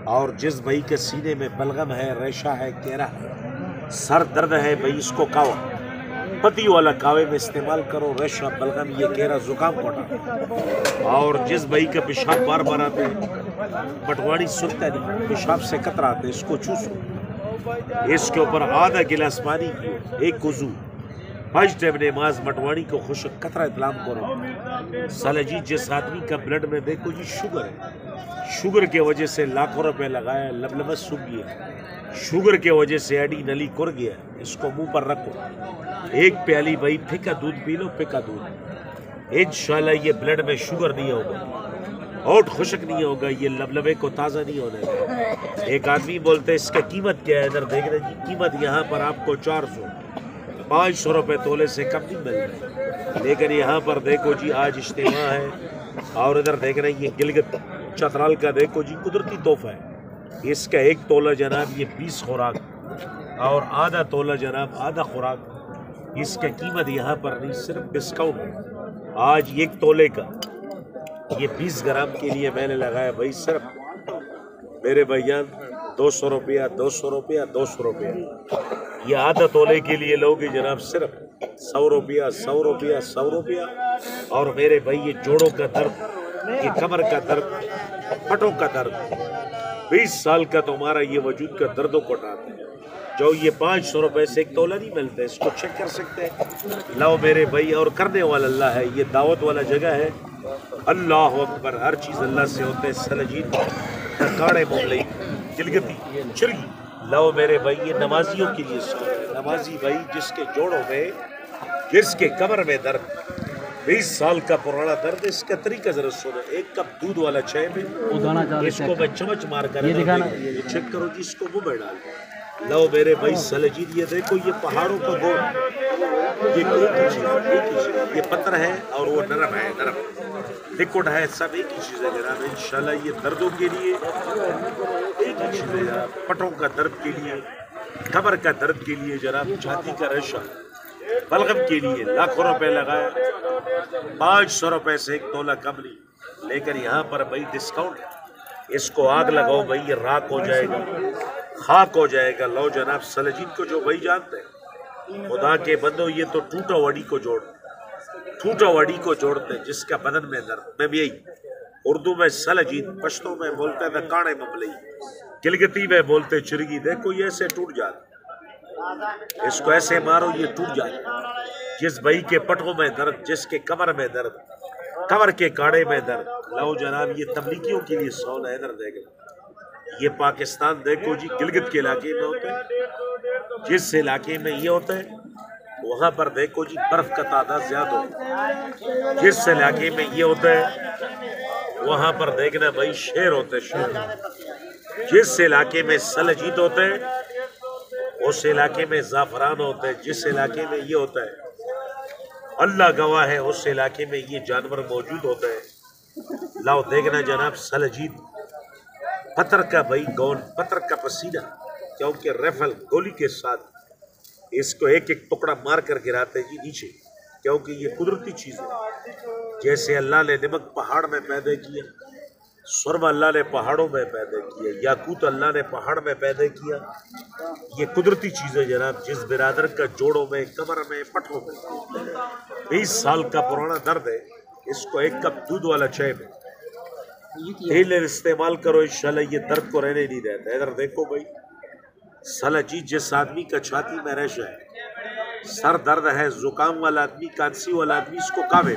اور جس بھائی کے سینے میں بلغم ہے، ریشہ ہے، کیرا ہے، سر درد ہے، بھائی اس کو کاوا پتی والا کاوے میں استعمال کرو، ریشہ، بلغم، یہ کیرا، زکام کوٹا۔ اور جس بھائی کا پیشاب بار بار آتے پٹواری سنتا نہیں، پیشاب سے قطرہ آتے، اس کو چوسو، اس کے اوپر آدھا گلاس پانی پیو، ایک وضو، 5 ٹائم نماز، مٹواڑی کو خشک قطرہ اطلام کرو۔ سالہ جی جس آدمی کا بلڈ میں دیکھو جی شوگر ہے، شوگر کے وجہ سے لاکھوں روپے لگایا، لبلبت سوکھ گیا، شوگر کے وجہ سے ایڈی نلی کر گیا، اس کو منہ پر رکھو، ایک پیالی بھائی پھیکا دودھ پی لو، پھیکا دودھ، انشاءاللہ یہ بلڈ میں شوگر نہیں ہوگا، ہوٹ خشک نہیں ہوگا، یہ لبلبے کو تازہ نہیں ہونے گا۔ ایک آدمی بولتے اس کا قیمت کیا ہے، ادھر دیکھ رہے جی، قیمت یہاں پر آپ کو 400-500 روپے تولے سے کم نہیں مل رہے، لیکن یہاں پر دیکھو جی آج اجتماع ہے، اور ادھر دیکھ رہے ہیں یہ گلگت چترال کا دیکھو جی قدرتی تحفہ ہے، اس کا 1 تولہ جناب یہ 20 خوراک، اور آدھا تولہ جناب آدھا خوراک، اس کا قیمت یہاں پر نہیں، صرف ڈسکاؤنٹ ہے۔ آج 1 تولے کا یہ 20 گرام کے لیے میں نے لگایا بھائی صرف میرے بھائیان 200 روپیہ، 200 روپیہ، 200 روپیہ، یہ آدھا تولے کے لیے لوگے جناب صرف 100 روپیہ، 100 روپیہ، 100 روپیہ۔ اور میرے بھائی یہ جوڑوں کا درد، یہ کمر کا درد، پٹوں کا درد، 20 سال کا تمہارا یہ وجود کا درد و کٹاتا ہے، جو یہ 500 روپے سے 1 تولہ نہیں ملتا، اس کو چیک کر سکتے ہیں، لاؤ میرے بھائی، اور کرنے والا اللہ ہے، یہ دعوت والا جگہ ہے، اللہ اکبر، ہر چیز اللہ سے ہوتے ہے، سلجین، کاڑے مغلئی، گلگتی، چرگی، لاؤ میرے بھائی، یہ نمازیوں کے لیے سو ہے، نمازی بھائی جس کے جوڑوں میں، جس کے کمر میں درد، 20 سال کا پرانا درد، اس کا طریقہ ذرا سنو، 1 کپ دودھ والا چائے میں اس کو میں چمچ مار کر یہ چیک کرو جی، اس کو منہ میں ڈال، لو میرے بھائی سلجید، یہ دیکھو یہ پہاڑوں کا گول، یہ ایک ہی چیز، یہ پتھر ہے اور وہ نرم ہے، نرم لکوڈ ہے، سب ایک ہی چیز ہے جناب، انشاءاللہ یہ دردوں کے لیے ایک ہی چیز ہے جناب، پٹوں کا درد کے لیے، کمر کا درد کے لیے جناب، چھاتی کا ریشہ، بلغم کے لیے لاکھوں روپے لگایا، 500 روپے سے 1 تولہ کم نہیں، لیکن یہاں پر بھائی ڈسکاؤنٹ ہے، اس کو آگ لگاؤ بھائی، یہ راک ہو جائے گا، خاک ہو جائے گا۔ لو جناب سلجید کو جو بھائی جانتے ہیں، خدا کے بندو، یہ تو ٹوٹا وڑی کو جوڑتے ہیں، جس کا بدن میں درد، میں بھی یہی اردو میں سلجید، پشتوں میں بولتے ہیں کاڑے مملئی، گلگتی میں بولتے چرگی، دیکھو یہ ایسے ٹوٹ جاتا، اس کو ایسے مارو یہ ٹوٹ جاتا، جس بھائی کے پٹوں میں درد، جس کے کمر میں درد، کمر کے کاڑے میں درد، لو جناب یہ تبلیغیوں کے لیے سول ہے، ادھر دیکھ لو، یہ پاکستان دیکھو جی گلگت کے علاقے میں ہوتا ہے، جس علاقے میں یہ ہوتا ہے وہاں پر دیکھو جی برف کا تعداد زیادہ ہوتا ہے، جس علاقے میں یہ ہوتا ہے وہاں پر دیکھنا بھائی شیر ہوتے ہیں، شیر، جس علاقے میں سلجید ہوتے ہیں اس علاقے میں زعفران ہوتے ہیں، جس علاقے میں یہ ہوتا ہے اللہ گواہ ہے اس علاقے میں یہ جانور موجود ہوتا ہے۔ لاؤ دیکھنا جناب سلجید، پتھر کا بھائی گون، پتھر کا پسینہ، کیونکہ ریفل گولی کے ساتھ اس کو ایک ایک ٹکڑا مار کر گراتے جی نیچے، کیونکہ یہ قدرتی چیز ہے، جیسے اللہ نے نمک پہاڑ میں پیدا کیا، سرما اللہ نے پہاڑوں میں پیدا کیا، یاقوت اللہ نے پہاڑ میں پیدا کیا، یہ قدرتی چیز ہے جناب، جس برادر کا جوڑوں میں، کمر میں، پٹھوں میں 20 سال کا پرانا درد ہے، اس کو 1 کپ دودھ والا چائے میں ڈیلی استعمال کرو، انشاءاللہ یہ درد کو رہنے نہیں دیتا۔ ادھر دیکھو بھائی سلجید، جس آدمی کا چھاتی میں ریشہ ہے، سر درد ہے، زکام والا آدمی، کانسی والا آدمی، اس کو کاوے،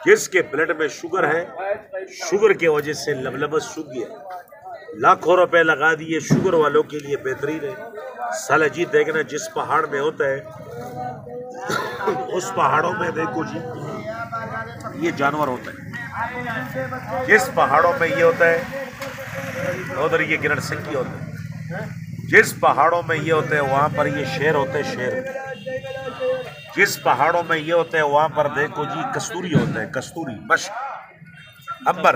جس کے بلڈ میں شوگر ہے، شوگر کے وجہ سے لبلبت سوکھ گیا، لاکھوں روپے لگا دیے، شوگر والوں کے لیے بہترین ہے۔ سلجید دیکھنا جس پہاڑ میں ہوتا ہے اس پہاڑوں میں دیکھو جی یہ جانور ہوتا ہے، جس پہاڑوں میں یہ ہوتا ہے ادھر یہ گرڑ سنگھی ہوتا ہے، جس پہاڑوں میں یہ ہوتے ہیں وہاں پر یہ شیر ہوتے ہیں، شیر، جس پہاڑوں میں یہ ہوتے ہیں وہاں پر دیکھو جی کستوری ہوتا ہے، کستوری، مشک، امبر،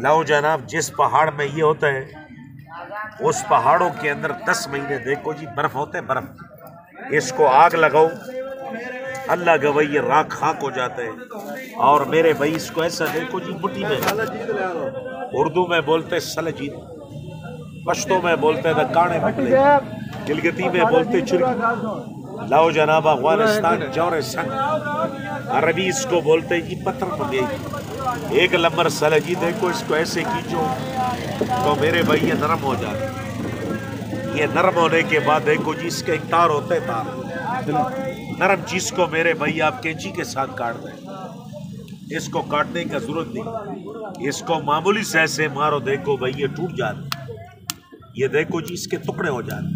لو جناب جس پہاڑ میں یہ ہوتا ہے اس پہاڑوں کے اندر 10 مہینے دیکھو جی برف ہوتے ہیں، برف، اس کو آگ لگاؤ، اللہ گواہ یہ راکھ خاک ہو جاتا ہے۔ اور میرے بھائی اس کو ایسا دیکھو جی مٹی میں، اردو میں بولتے سلجید، پشتو میں بولتے دا کانے پکلے، گلگتی میں بولتے چرکی، لاؤ جناب افغانستان جور سنگ، عربی اس کو بولتے جی پتھر پگئی، ایک لمبر سالہ جی دیکھو اس کو ایسے کھینچو تو میرے بھائی یہ نرم ہو جاتے، یہ نرم ہونے کے بعد دیکھو جی اس کے ایک تار ہوتے ہیں، تار نرم چیز کو میرے بھائی آپ کینچی کے ساتھ کاٹ دیں، اس کو کاٹنے کا ضرورت نہیں، اس کو معمولی سے ایسے مارو دیکھو بھائی یہ ٹوٹ جاتے، یہ دیکھو جی اس کے ٹکڑے ہو جاتے۔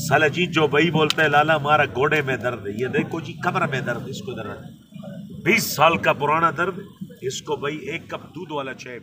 سالہ جی جو بھائی بولتے ہیں لالا ہمارا گوڑے میں درد ہے، یہ دیکھو جی کمر میں درد، اس کو درد 20 سال کا پرانا درد، اس کو بھائی 1 کپ دودھ والا چائے